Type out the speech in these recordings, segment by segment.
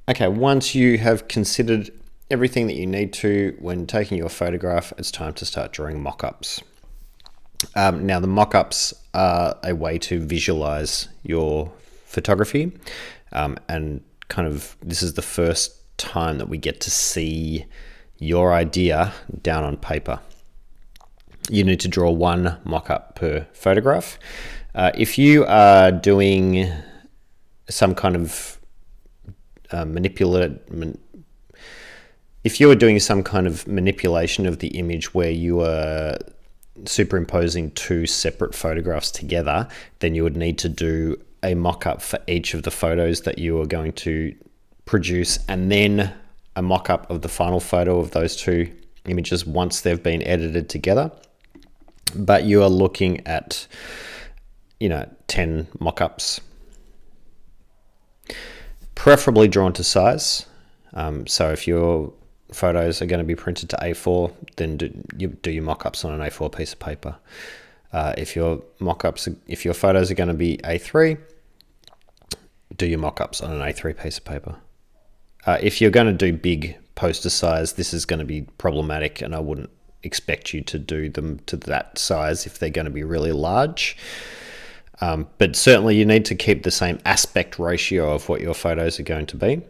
Okay, once you have considered everything that you need to when taking your photograph, it's time to start drawing mock-ups. Now, the mock-ups are a way to visualize your photography, and kind of this is the first time that we get to see your idea down on paper. You need to draw one mock-up per photograph. If you are doing some kind of if you are doing some kind of manipulation of the image where you are superimposing two separate photographs together, then you would need to do a mock-up for each of the photos that you are going to produce, and then a mock-up of the final photo of those two images once they've been edited together. But you are looking at 10 mock-ups, preferably drawn to size. So if your photos are going to be printed to A4, then do your mock-ups on an A4 piece of paper. If your photos are going to be A3, do your mock-ups on an A3 piece of paper. If you're going to do big poster size, this is going to be problematic, and I wouldn't expect you to do them to that size if they're going to be really large. But certainly you need to keep the same aspect ratio of what your photos are going to be.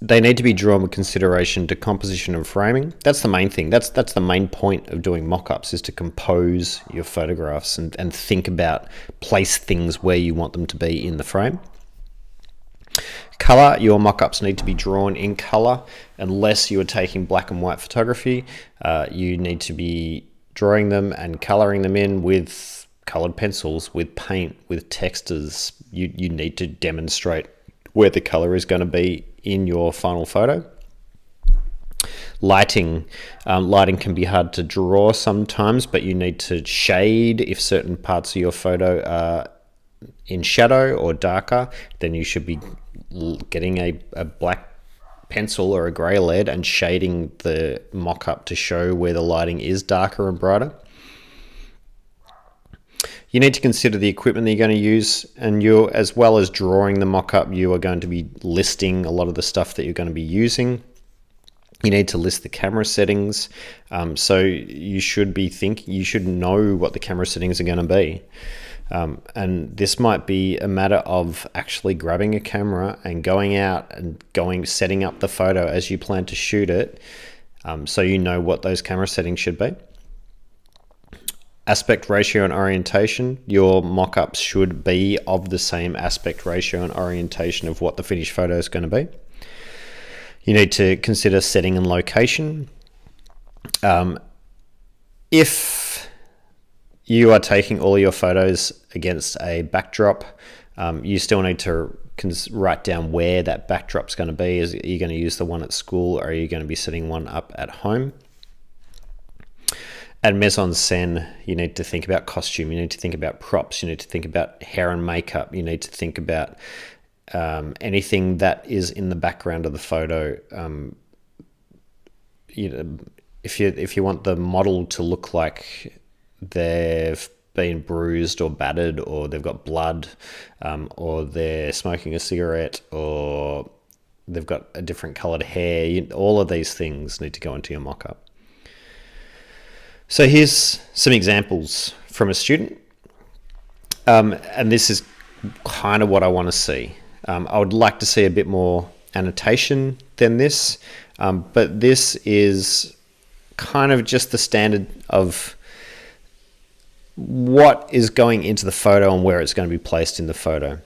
They need to be drawn with consideration to composition and framing. That's the main thing. That's the main point of doing mock-ups, is to compose your photographs and think about, place things where you want them to be in the frame. Color, your mock-ups need to be drawn in color. Unless you are taking black and white photography, you need to be drawing them and coloring them in with colored pencils, with paint, with textures. You need to demonstrate where the color is going to be in your final photo. Lighting can be hard to draw sometimes, but you need to shade. If certain parts of your photo are in shadow or darker, then you should be getting a black pencil or a grey lead and shading the mock-up to show where the lighting is darker and brighter. You need to consider the equipment that you're going to use, and as well as drawing the mock-up, you are going to be listing a lot of the stuff that you're going to be using. You need to list the camera settings. So you should know what the camera settings are going to be. And this might be a matter of actually grabbing a camera and going out and setting up the photo as you plan to shoot it, so you know what those camera settings should be. Aspect ratio and orientation. Your mock-ups should be of the same aspect ratio and orientation of what the finished photo is going to be. You need to consider setting and location. If you are taking all your photos against a backdrop, you still need to write down where that backdrop's going to be. Are you going to use the one at school, or are you going to be setting one up at home? At mise-en-scène, you need to think about costume, you need to think about props, you need to think about hair and makeup, you need to think about anything that is in the background of the photo. If you want the model to look like they've been bruised or battered, or they've got blood, or they're smoking a cigarette, or they've got a different colored hair, all of these things need to go into your mock-up. So here's some examples from a student, and this is kind of what I want to see. I would like to see a bit more annotation than this, but this is kind of just the standard of what is going into the photo and where it's going to be placed in the photo.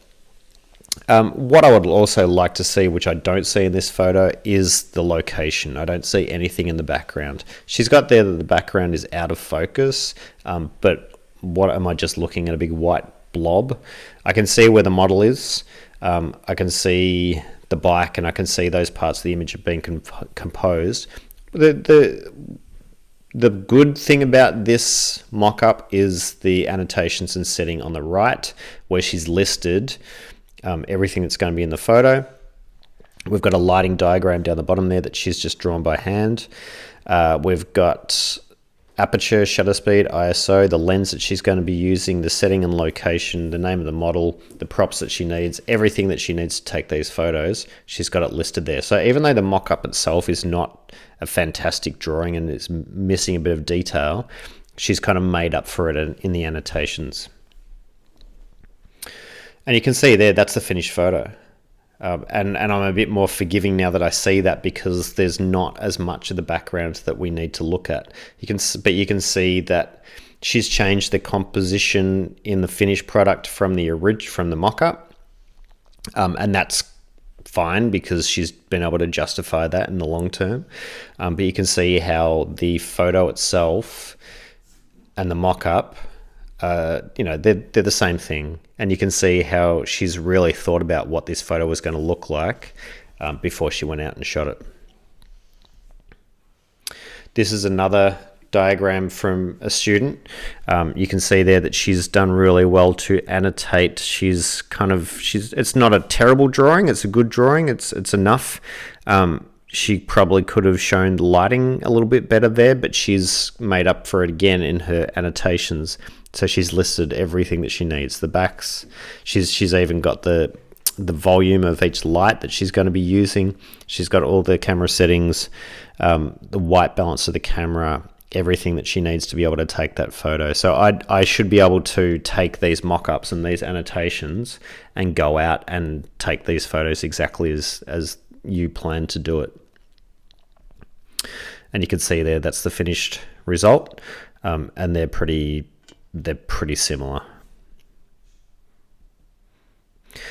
What I would also like to see, which I don't see in this photo, is the location. I don't see anything in the background. She's got there that the background is out of focus, but what am I just looking at a big white blob? I can see where the model is. I can see the bike, and I can see those parts of the image have been composed. The good thing about this mock-up is the annotations and setting on the right, where she's listed everything that's going to be in the photo. We've got a lighting diagram down the bottom there that she's just drawn by hand. We've got aperture, shutter speed, ISO, the lens that she's going to be using, the setting and location, the name of the model, the props that she needs, everything that she needs to take these photos, she's got it listed there. So even though the mock-up itself is not a fantastic drawing and it's missing a bit of detail, she's kind of made up for it in the annotations. And you can see there, that's the finished photo. And I'm a bit more forgiving now that I see that, because there's not as much of the background that we need to look at. But you can see that she's changed the composition in the finished product from the mock-up, and that's fine because she's been able to justify that in the long term. But you can see how the photo itself and the mock-up, they're the same thing. And you can see how she's really thought about what this photo was going to look like before she went out and shot it. This is another diagram from a student. You can see there that she's done really well to annotate. It's not a terrible drawing. It's a good drawing. It's enough. She probably could have shown the lighting a little bit better there, but she's made up for it again in her annotations. So she's listed everything that she needs. The backs, she's even got the volume of each light that she's going to be using. She's got all the camera settings, the white balance of the camera, everything that she needs to be able to take that photo. So I should be able to take these mock-ups and these annotations and go out and take these photos exactly as you plan to do it. And you can see there, that's the finished result, and they're pretty similar.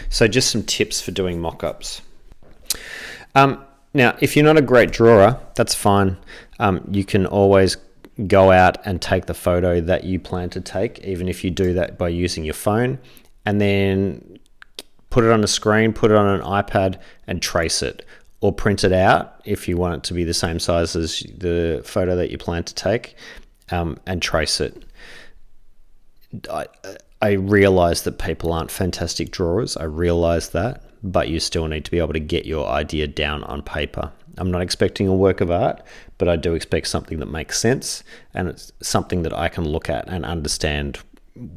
So just some tips for doing mock-ups. Now, if you're not a great drawer, that's fine. You can always go out and take the photo that you plan to take, even if you do that by using your phone, and then put it on a screen, put it on an iPad and trace it, or print it out if you want it to be the same size as the photo that you plan to take, and trace it. I realize that people aren't fantastic drawers. I realize that, but you still need to be able to get your idea down on paper. I'm not expecting a work of art, but I do expect something that makes sense, and it's something that I can look at and understand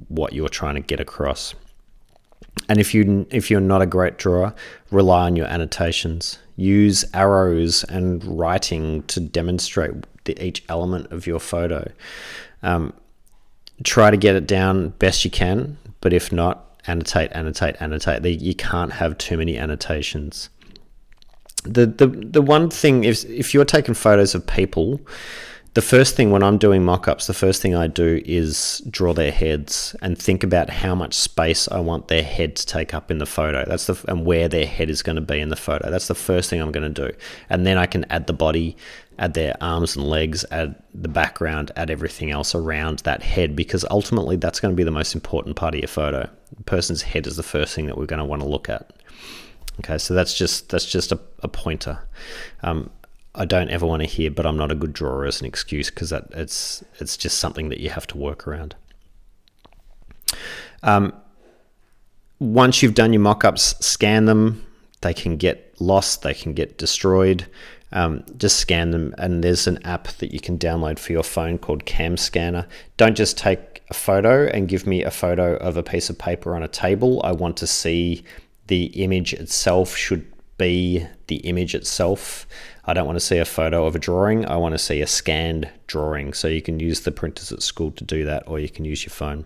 what you're trying to get across. And if you're not a great drawer, rely on your annotations. Use arrows and writing to demonstrate each element of your photo. Try to get it down best you can, but if not, annotate. You can't have too many annotations. The one thing, if you're taking photos of people, the first thing when I'm doing mock-ups, the first thing I do is draw their heads and think about how much space I want their head to take up in the photo. And where their head is going to be in the photo. That's the first thing I'm going to do. And then I can add the body, add their arms and legs, add the background, add everything else around that head, because ultimately that's going to be the most important part of your photo. The person's head is the first thing that we're going to want to look at. Okay, so that's just a pointer. I don't ever want to hear, but I'm not a good drawer as an excuse, because it's just something that you have to work around. Once you've done your mock-ups, scan them. They can get lost, they can get destroyed. Just scan them, and there's an app that you can download for your phone called Cam Scanner. Don't just take a photo and give me a photo of a piece of paper on a table. I want to see the image itself should be the image itself. I don't want to see a photo of a drawing. I want to see a scanned drawing. So you can use the printers at school to do that, or you can use your phone.